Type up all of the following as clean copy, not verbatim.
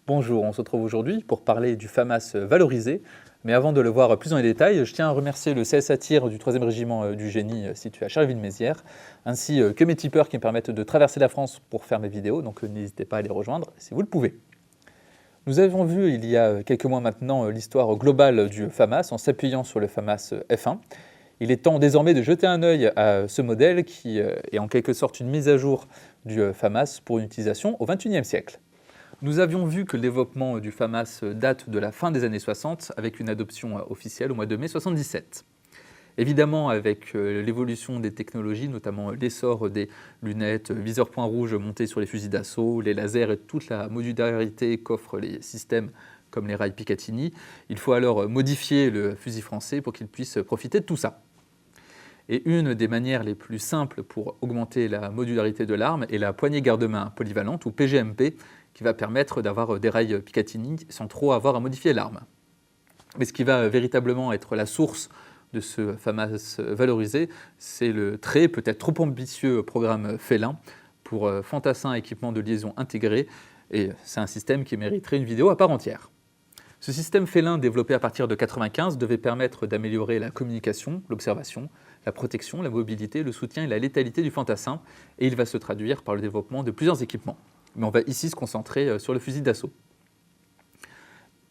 Bonjour, on se retrouve aujourd'hui pour parler du FAMAS valorisé. Mais avant de le voir plus dans les détails, je tiens à remercier le CSA Tir du 3e régiment du génie situé à Charleville-Mézières, ainsi que mes tipeurs qui me permettent de traverser la France pour faire mes vidéos, donc n'hésitez pas à les rejoindre si vous le pouvez. Nous avons vu il y a quelques mois maintenant l'histoire globale du FAMAS en s'appuyant sur le FAMAS F1. Il est temps désormais de jeter un œil à ce modèle qui est en quelque sorte une mise à jour du FAMAS pour une utilisation au XXIe siècle. Nous avions vu que le développement du FAMAS date de la fin des années 60 avec une adoption officielle au mois de mai 77. Évidemment, avec l'évolution des technologies, notamment l'essor des lunettes, viseurs point rouge montés sur les fusils d'assaut, les lasers et toute la modularité qu'offrent les systèmes comme les rails Picatinny, il faut alors modifier le fusil français pour qu'il puisse profiter de tout ça. Et une des manières les plus simples pour augmenter la modularité de l'arme est la poignée garde-main polyvalente, ou PGMP, qui va permettre d'avoir des rails Picatinny sans trop avoir à modifier l'arme. Mais ce qui va véritablement être la source de ce FAMAS valorisé, c'est le très, peut-être trop ambitieux programme Félin pour fantassin équipement de liaison intégré, et c'est un système qui mériterait une vidéo à part entière. Ce système Félin, développé à partir de 1995, devait permettre d'améliorer la communication, l'observation, la protection, la mobilité, le soutien et la létalité du fantassin, et il va se traduire par le développement de plusieurs équipements. Mais on va ici se concentrer sur le fusil d'assaut.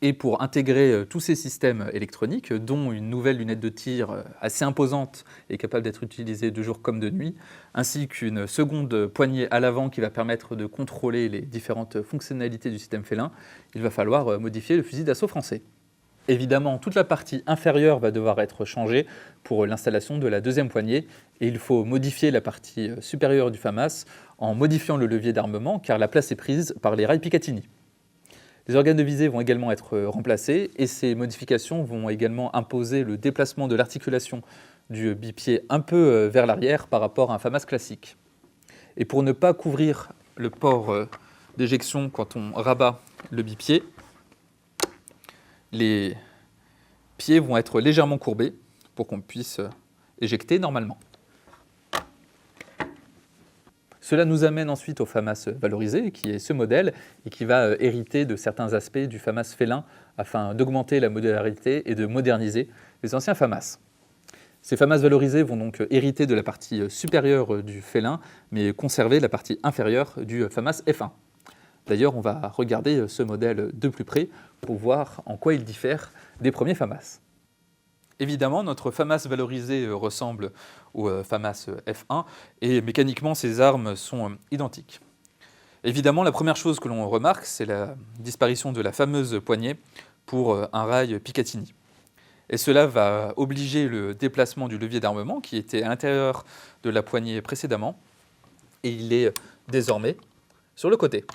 Et pour intégrer tous ces systèmes électroniques, dont une nouvelle lunette de tir assez imposante et capable d'être utilisée de jour comme de nuit, ainsi qu'une seconde poignée à l'avant qui va permettre de contrôler les différentes fonctionnalités du système Félin, il va falloir modifier le fusil d'assaut français. Évidemment, toute la partie inférieure va devoir être changée pour l'installation de la deuxième poignée, et il faut modifier la partie supérieure du FAMAS en modifiant le levier d'armement, car la place est prise par les rails Picatinny. Les organes de visée vont également être remplacés, et ces modifications vont également imposer le déplacement de l'articulation du bipied un peu vers l'arrière par rapport à un FAMAS classique. Et pour ne pas couvrir le port d'éjection quand on rabat le bipied, les pieds vont être légèrement courbés pour qu'on puisse éjecter normalement. Cela nous amène ensuite au FAMAS valorisé, qui est ce modèle et qui va hériter de certains aspects du FAMAS Félin afin d'augmenter la modularité et de moderniser les anciens FAMAS. Ces FAMAS valorisés vont donc hériter de la partie supérieure du Félin, mais conserver la partie inférieure du FAMAS F1. D'ailleurs, on va regarder ce modèle de plus près pour voir en quoi il diffère des premiers FAMAS. Évidemment, notre FAMAS valorisé ressemble au FAMAS F1 et mécaniquement, ces armes sont identiques. Évidemment, la première chose que l'on remarque, c'est la disparition de la fameuse poignée pour un rail Picatinny. Et cela va obliger le déplacement du levier d'armement qui était à l'intérieur de la poignée précédemment, et il est désormais sur le côté.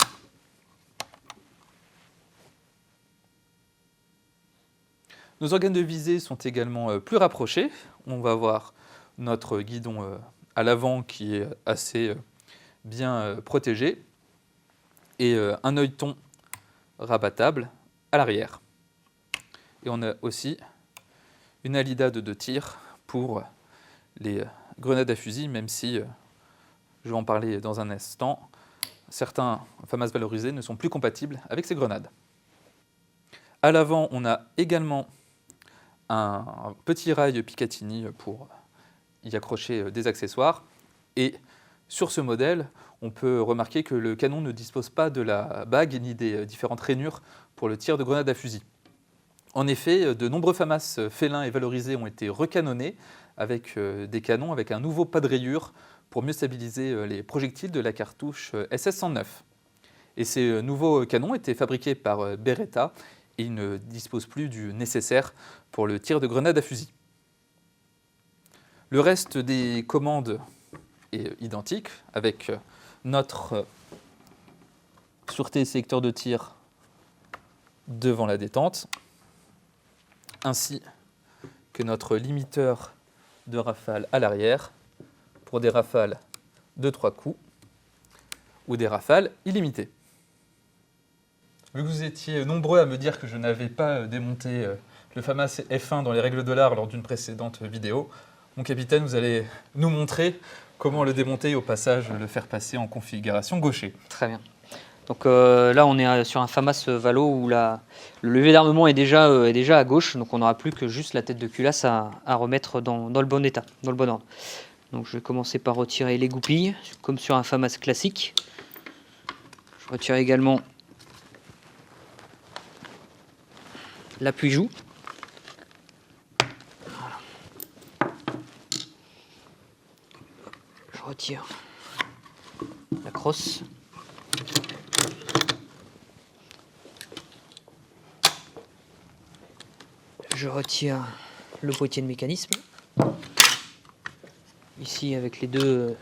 Nos organes de visée sont également plus rapprochés. On va voir notre guidon à l'avant qui est assez bien protégé et un œilleton rabattable à l'arrière. Et on a aussi une alidade de tir pour les grenades à fusil, même si, je vais en parler dans un instant, certains FAMAS valorisés ne sont plus compatibles avec ces grenades. À l'avant, on a également un petit rail Picatinny pour y accrocher des accessoires. Et sur ce modèle, on peut remarquer que le canon ne dispose pas de la bague ni des différentes rainures pour le tir de grenade à fusil. En effet, de nombreux FAMAS Félin et valorisés ont été recanonnés avec des canons avec un nouveau pas de rayure pour mieux stabiliser les projectiles de la cartouche SS-109. Et ces nouveaux canons étaient fabriqués par Beretta et ils ne disposent plus du nécessaire pour le tir de grenade à fusil. Le reste des commandes est identique, avec notre sûreté sélecteur de tir devant la détente, ainsi que notre limiteur de rafale à l'arrière pour des rafales de 3 coups ou des rafales illimitées. Vu que vous étiez nombreux à me dire que je n'avais pas démonté le FAMAS F1 dans les règles de l'art lors d'une précédente vidéo, mon capitaine, vous allez nous montrer comment le démonter et au passage le faire passer en configuration gaucher. Très bien. Donc là, on est sur un FAMAS Valo où le levier d'armement est déjà à gauche, donc on n'aura plus que juste la tête de culasse à remettre dans le bon état, dans le bon ordre. Donc je vais commencer par retirer les goupilles, comme sur un FAMAS classique. Je retire également l'appui-joue. Je retire la crosse. Je retire le boîtier de mécanisme. Ici, avec les deux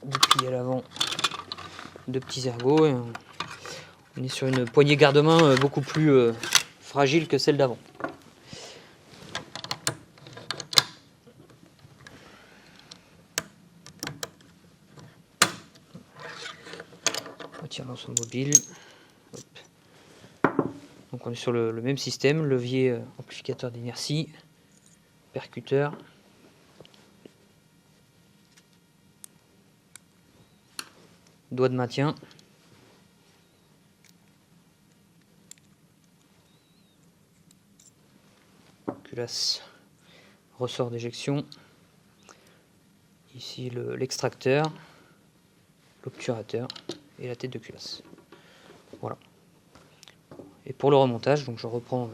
goupilles à l'avant, deux petits ergots. Et on est sur une poignée garde-main beaucoup plus fragile que celle d'avant. On retire l'ensemble mobile. Hop. Donc on est sur le même système, levier amplificateur d'inertie, percuteur. Doigt de maintien. Culasse, ressort d'éjection. Ici l'extracteur, l'obturateur et la tête de culasse. Voilà. Et pour le remontage, donc je reprends la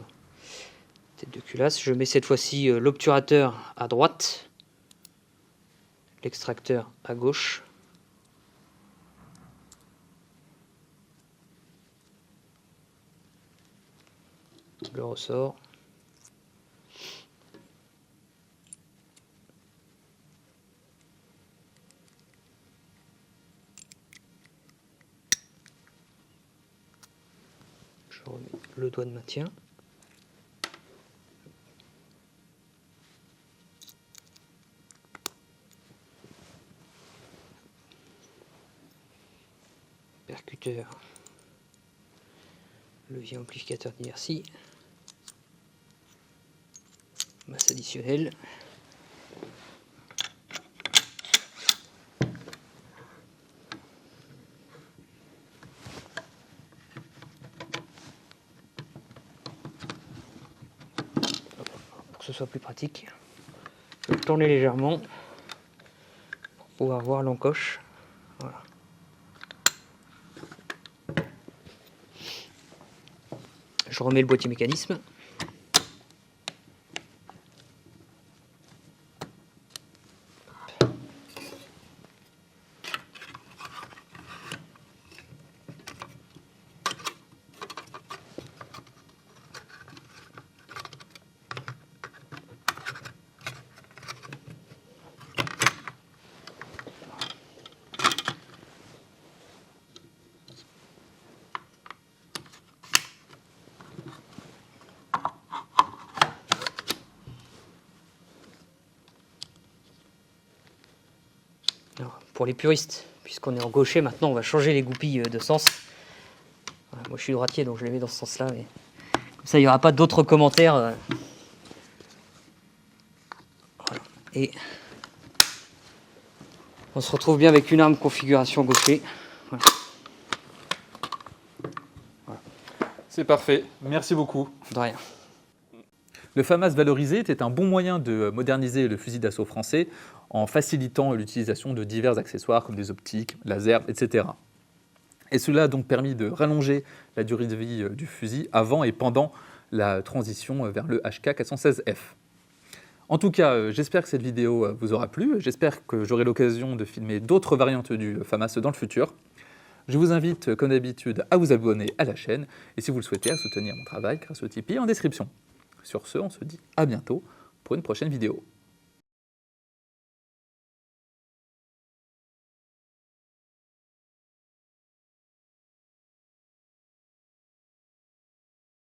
tête de culasse. Je mets cette fois-ci l'obturateur à droite, l'extracteur à gauche. Le ressort. Je remets le doigt de maintien. Percuteur. Levier amplificateur d'inertie. Masse additionnelle. Pour que ce soit plus pratique, je vais tourner légèrement pour pouvoir voir l'encoche. Voilà. Je remets le boîtier mécanisme. Alors, pour les puristes, puisqu'on est en gaucher, maintenant on va changer les goupilles de sens. Voilà, moi je suis droitier donc je les mets dans ce sens-là, mais comme ça il n'y aura pas d'autres commentaires. Voilà. Et on se retrouve bien avec une arme configuration gaucher. Voilà. Voilà. C'est parfait, merci beaucoup. De rien. Le FAMAS valorisé était un bon moyen de moderniser le fusil d'assaut français en facilitant l'utilisation de divers accessoires comme des optiques, lasers, etc. Et cela a donc permis de rallonger la durée de vie du fusil avant et pendant la transition vers le HK416F. En tout cas, j'espère que cette vidéo vous aura plu, j'espère que j'aurai l'occasion de filmer d'autres variantes du FAMAS dans le futur. Je vous invite, comme d'habitude, à vous abonner à la chaîne et si vous le souhaitez, à soutenir mon travail grâce au Tipeee en description. Sur ce, on se dit à bientôt pour une prochaine vidéo.